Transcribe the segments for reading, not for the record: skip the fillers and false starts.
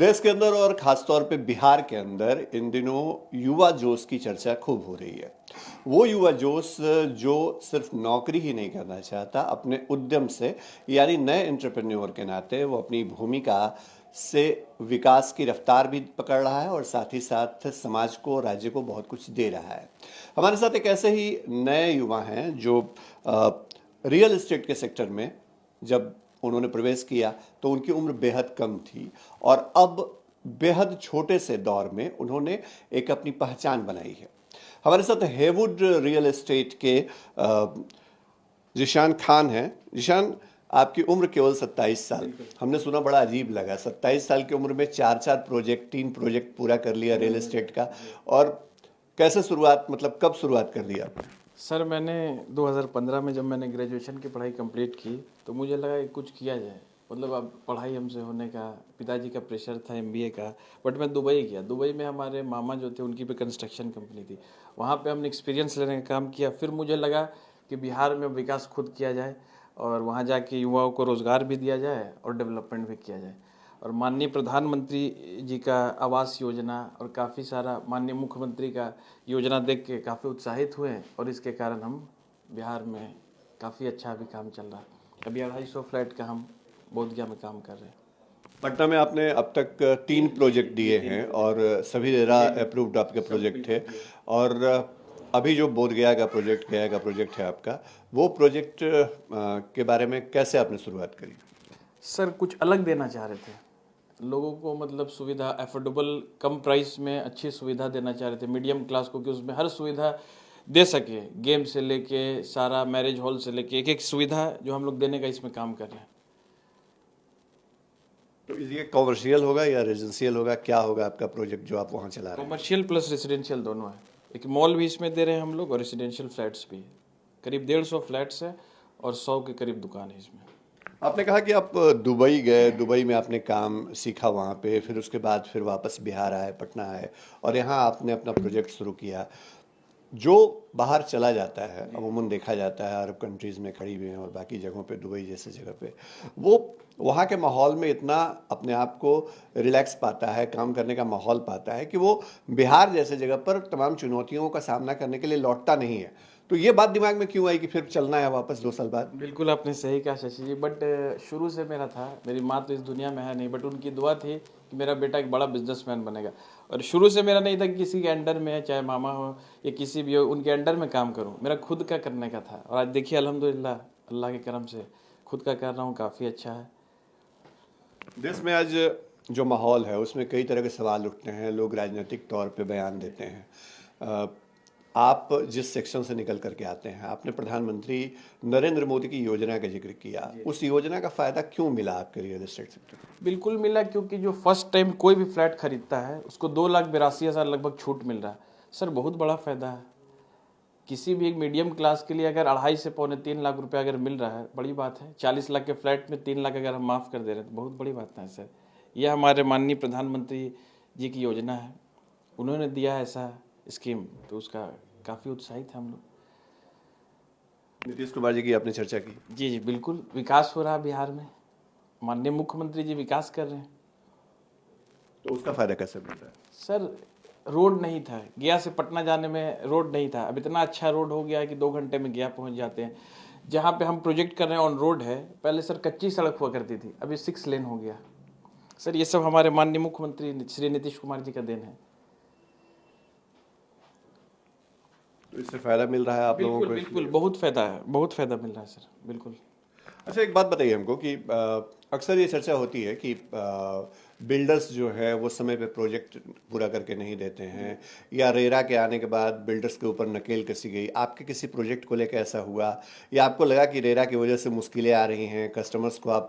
देश के अंदर और खासतौर पे बिहार के अंदर इन दिनों युवा जोश की चर्चा खूब हो रही है। वो युवा जोश जो सिर्फ नौकरी ही नहीं करना चाहता, अपने उद्यम से यानी नए एंटरप्रेन्योर के नाते वो अपनी भूमिका से विकास की रफ्तार भी पकड़ रहा है और साथ ही साथ समाज को, राज्य को बहुत कुछ दे रहा है। हमारे साथ एक ऐसे ही नए युवा हैं जो रियल एस्टेट के सेक्टर में जब उन्होंने प्रवेश किया तो उनकी उम्र बेहद कम थी और अब बेहद छोटे से दौर में उन्होंने एक अपनी पहचान बनाई है। हमारे साथ हेवुड रियल एस्टेट के जिशान खान हैं। जिशान, आपकी उम्र केवल 27 साल। हमने सुना, बड़ा अजीब लगा, 27 साल की उम्र में 4 प्रोजेक्ट, 3 प्रोजेक्ट पूरा कर लिया रियल एस्टेट का। और कैसे शुरुआत, मतलब कब शुरुआत कर दी आपने? सर मैंने 2015 में जब मैंने ग्रेजुएशन की पढ़ाई कंप्लीट की तो मुझे लगा कि कुछ किया जाए। मतलब अब पढ़ाई हमसे होने का, पिताजी का प्रेशर था एमबीए का। बट मैं दुबई गया। दुबई में हमारे मामा जो थे उनकी भी कंस्ट्रक्शन कंपनी थी। वहाँ पे हमने एक्सपीरियंस लेने का काम किया। फिर मुझे लगा कि बिहार में विकास खुद किया जाए और वहाँ जाके युवाओं को रोज़गार भी दिया जाए और डेवलपमेंट भी किया जाए। और माननीय प्रधानमंत्री जी का आवास योजना और काफ़ी सारा माननीय मुख्यमंत्री का योजना देख के काफ़ी उत्साहित हुए और इसके कारण हम बिहार में काफ़ी अच्छा अभी काम चल रहा है। अभी 250 फ्लैट का हम बोधगया में काम कर रहे हैं। पटना में आपने अब तक 3 प्रोजेक्ट दिए हैं और सभी रेरा अप्रूव्ड आपके प्रोजेक्ट थे। और अभी जो बोधगया का प्रोजेक्ट, गया का प्रोजेक्ट है आपका, वो प्रोजेक्ट के बारे में कैसे आपने शुरुआत करी? सर कुछ अलग देना चाह रहे थे लोगों को, मतलब सुविधा अफोर्डेबल, कम प्राइस में अच्छी सुविधा देना चाह रहे थे मीडियम क्लास को, कि उसमें हर सुविधा दे सके। गेम से लेके सारा, मैरिज हॉल से लेके एक एक सुविधा जो हम लोग देने का इसमें काम कर रहे हैं। तो ये कॉमर्शियल होगा या रेजिडेंशियल होगा, क्या होगा आपका प्रोजेक्ट जो आप वहाँ चला रहे हैं? कॉमर्शियल प्लस रेसिडेंशियल दोनों है। एक मॉल भी इसमें दे रहे हैं हम लोग और रेसिडेंशियल फ्लैट्स भी। करीब 150 फ्लैट्स है और 100 के करीब दुकान है इसमें। आपने कहा कि आप दुबई गए, दुबई में आपने काम सीखा वहाँ पे, फिर उसके बाद फिर वापस बिहार आए, पटना आए और यहाँ आपने अपना प्रोजेक्ट शुरू किया। जो बाहर चला जाता है, अमूमन देखा जाता है अरब कंट्रीज़ में, करीबी और बाकी जगहों पे, दुबई जैसे जगह पे, वो वहाँ के माहौल में इतना अपने आप को रिलैक्स पाता है, काम करने का माहौल पाता है कि वो बिहार जैसे जगह पर तमाम चुनौतियों का सामना करने के लिए लौटता नहीं है। तो ये बात दिमाग में क्यों आई कि फिर चलना है वापस 2 साल बाद? बिल्कुल आपने सही कहा शशि जी। बट शुरू से मेरा था, मेरी माँ तो इस दुनिया में है नहीं, बट उनकी दुआ थी कि मेरा बेटा एक बड़ा बिजनेसमैन बनेगा। और शुरू से मेरा नहीं था कि किसी के अंडर में है, चाहे मामा हो या किसी भी हो, उनके अंडर में काम करूं। मेरा खुद का करने का था और आज देखिए अल्हम्दुलिल्लाह, अल्लाह के करम से खुद का कर रहा हूँ, काफ़ी अच्छा है। देश में आज जो माहौल है उसमें कई तरह के सवाल उठते हैं, लोग राजनीतिक तौर पे बयान देते हैं। आप जिस सेक्शन से निकल करके आते हैं, आपने प्रधानमंत्री नरेंद्र मोदी की योजना का जिक्र किया। उस योजना का फ़ायदा क्यों मिला आपके रियल एस्टेट सेक्टर को? बिल्कुल मिला, क्योंकि जो फर्स्ट टाइम कोई भी फ्लैट खरीदता है उसको 2,82,000 लगभग छूट मिल रहा है। सर बहुत बड़ा फ़ायदा है। किसी भी एक मीडियम क्लास के लिए अगर 2.5 से पौने 3 लाख रुपया अगर मिल रहा है, बड़ी बात है। 40 लाख के फ्लैट में 3 लाख अगर हम माफ़ कर दे रहे हैं तो बहुत बड़ी बात है सर। यह हमारे माननीय प्रधानमंत्री जी की योजना है, उन्होंने दिया है ऐसा स्कीम, तो उसका काफ़ी उत्साहित है हम लोग। नीतीश कुमार जी की आपने चर्चा की। जी जी बिल्कुल, विकास हो रहा है बिहार में, माननीय मुख्यमंत्री जी विकास कर रहे हैं। तो उसका फ़ायदा कैसे मिल रहा है? सर रोड नहीं था, गया से पटना जाने में रोड नहीं था। अब इतना अच्छा रोड हो गया है कि 2 घंटे में गया पहुंच जाते हैं। जहाँ पे हम प्रोजेक्ट कर रहे हैं ऑन रोड है, पहले सर कच्ची सड़क हुआ करती थी, अभी 6 लेन हो गया। सर ये सब हमारे माननीय मुख्यमंत्री श्री नीतीश कुमार जी का देन है। तो इससे फ़ायदा मिल रहा है आप लोगों को? बिल्कुल बहुत फ़ायदा है, बहुत फ़ायदा मिल रहा है सर, बिल्कुल। अच्छा, एक बात बताइए हमको कि अक्सर ये चर्चा होती है कि बिल्डर्स जो है वो समय पे प्रोजेक्ट पूरा करके नहीं देते हैं, या रेरा के आने के बाद बिल्डर्स के ऊपर नकेल कसी गई। आपके किसी प्रोजेक्ट को लेकर ऐसा हुआ, या आपको लगा कि रेरा की वजह से मुश्किलें आ रही हैं, कस्टमर्स को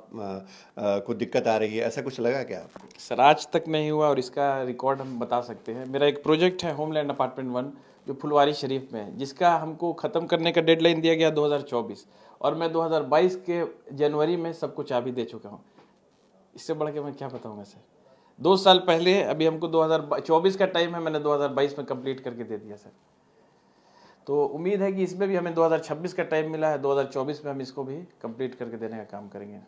को दिक्कत आ रही है, ऐसा कुछ लगा क्या आपको? सर आज तक नहीं हुआ और इसका रिकॉर्ड हम बता सकते हैं। मेरा एक प्रोजेक्ट है होमलैंड अपार्टमेंट 1 जो फुलवारी शरीफ में है, जिसका हमको ख़त्म करने का डेडलाइन दिया गया 2024 और मैं 2022 के जनवरी में सबको चाबी दे चुका हूँ। इससे बढ़ के मैं क्या बताऊँगा सर। 2 साल पहले, अभी हमको 2024 का टाइम है, मैंने 2022 में कंप्लीट करके दे दिया सर। तो उम्मीद है कि इसमें भी हमें 2026 का टाइम मिला है, 2024 में हम इसको भी कंप्लीट करके देने का काम करेंगे।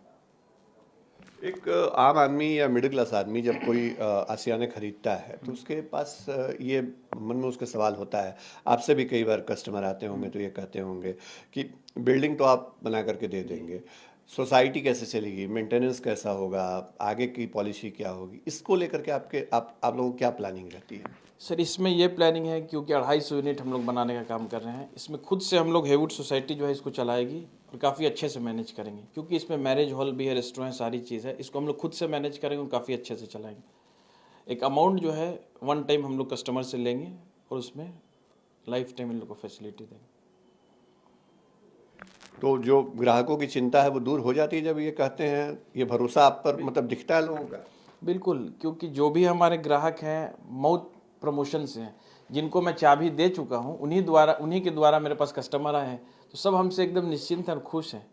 एक आम आदमी या मिडिल क्लास आदमी जब कोई आशियाने खरीदता है तो उसके पास ये मन में उसका सवाल होता है। आपसे भी कई बार कस्टमर आते होंगे तो ये कहते होंगे कि बिल्डिंग तो आप बना करके दे देंगे, सोसाइटी कैसे चलेगी, मेंटेनेंस कैसा होगा, आगे की पॉलिसी क्या होगी, इसको लेकर के आप लोगों की क्या प्लानिंग रहती है? सर इसमें ये प्लानिंग है, क्योंकि 250 यूनिट हम लोग बनाने का काम कर रहे हैं, इसमें खुद से हम लोग हेवुड सोसाइटी जो है इसको चलाएगी और काफ़ी अच्छे से मैनेज करेंगे, क्योंकि इसमें मैरिज हॉल भी है, रेस्टोरेंट, सारी चीज़ है। इसको हम लोग खुद से मैनेज करेंगे और काफ़ी अच्छे से चलाएंगे। एक अमाउंट जो है वन टाइम हम लोग कस्टमर से लेंगे और उसमें लाइफ टाइम इन लोग को फैसिलिटी देंगे। तो जो ग्राहकों की चिंता है वो दूर हो जाती है जब ये कहते हैं, ये भरोसा आप पर मतलब दिखता है लोगों का? बिल्कुल, क्योंकि जो भी हमारे ग्राहक हैं माउथ प्रमोशन से हैं, जिनको मैं चाबी दे चुका हूँ, उन्हीं के द्वारा मेरे पास कस्टमर आए हैं, तो सब हमसे एकदम निश्चिंत हैं और खुश हैं।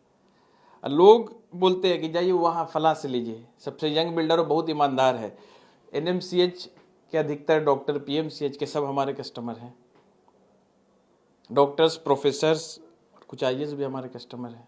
और लोग बोलते हैं कि जाइए वहाँ फलां से लीजिए, सबसे यंग बिल्डर और बहुत ईमानदार है। एनएमसीएच के अधिकतर डॉक्टर, पीएमसीएच के सब हमारे कस्टमर हैं। डॉक्टर्स, प्रोफेसर्स, कुछ आईएएस भी हमारे कस्टमर हैं।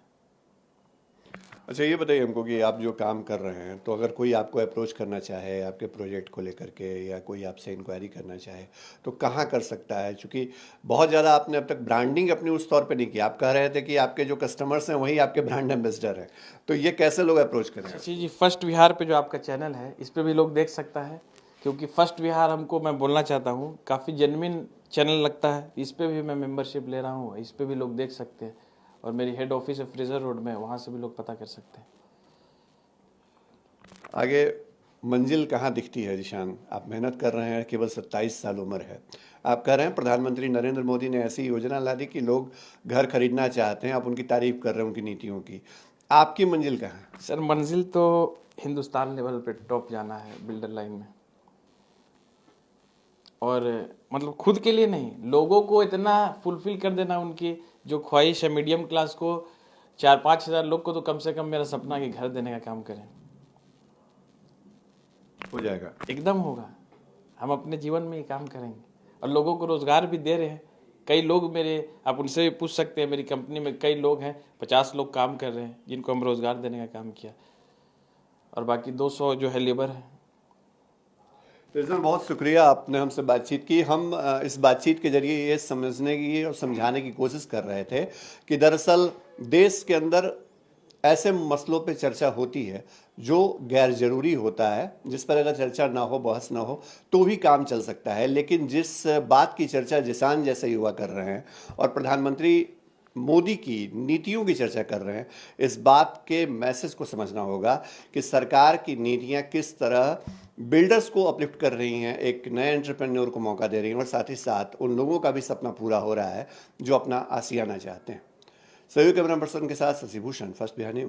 अच्छा ये बताइए हमको कि आप जो काम कर रहे हैं, तो अगर कोई आपको अप्रोच करना चाहे आपके प्रोजेक्ट को लेकर के, या कोई आपसे इंक्वायरी करना चाहे तो कहाँ कर सकता है? क्योंकि बहुत ज़्यादा आपने अब तक ब्रांडिंग अपनी उस तौर पे नहीं की। आप कह रहे थे कि आपके जो कस्टमर्स हैं वही आपके ब्रांड एम्बेसडर हैं, तो ये कैसे लोग अप्रोच करें? शशि जी, फर्स्ट विहार पे जो आपका चैनल है इस पे भी लोग देख सकता है, क्योंकि फर्स्ट विहार हमको, मैं बोलना चाहता हूँ, काफ़ी जेन्युइन चैनल लगता है। इस पे भी मैं मेंबरशिप ले रहा हूँ, इस पे भी लोग देख सकते हैं। और मेरी हेड ऑफिस है फ्रेजर रोड में, वहाँ से भी लोग पता कर सकते हैं। आगे मंजिल कहाँ दिखती है जिशान? आप मेहनत कर रहे हैं, केवल 27 साल उम्र है। आप कह रहे हैं प्रधानमंत्री नरेंद्र मोदी ने ऐसी योजना ला दी कि लोग घर खरीदना चाहते हैं, आप उनकी तारीफ कर रहे हैं, उनकी नीतियों की। आपकी मंजिल कहाँ है? सर मंजिल तो हिंदुस्तान लेवल पे टॉप जाना है बिल्डर लाइन में। और मतलब खुद के लिए नहीं, लोगों को इतना फुलफिल कर देना, उनकी जो ख्वाहिश है मीडियम क्लास को, 4-5 हज़ार लोग को तो कम से कम मेरा सपना है कि घर देने का काम करें। हो जाएगा। एकदम होगा। हम अपने जीवन में ये काम करेंगे और लोगों को रोज़गार भी दे रहे हैं। कई लोग मेरे, आप उनसे भी पूछ सकते हैं, मेरी कंपनी में कई लोग हैं, 50 लोग काम कर रहे हैं जिनको हम रोज़गार देने का काम किया, और बाकी 200 जो है लेबर है। तो इसमें बहुत शुक्रिया, आपने हमसे बातचीत की। हम इस बातचीत के जरिए ये समझने की और समझाने की कोशिश कर रहे थे कि दरअसल देश के अंदर ऐसे मसलों पे चर्चा होती है जो गैर ज़रूरी होता है, जिस पर अगर चर्चा ना हो, बहस ना हो तो भी काम चल सकता है। लेकिन जिस बात की चर्चा जिसान जैसे युवा कर रहे हैं और प्रधानमंत्री मोदी की नीतियों की चर्चा कर रहे हैं, इस बात के मैसेज को समझना होगा कि सरकार की नीतियां किस तरह बिल्डर्स को अपलिफ्ट कर रही हैं, एक नए एंटरप्रेन्योर को मौका दे रही हैं, और साथ ही साथ उन लोगों का भी सपना पूरा हो रहा है जो अपना आशियाना चाहते हैं। सहयोग कैमरा पर्सन के साथ शशि भूषण, फर्स्ट बिहार न्यूज।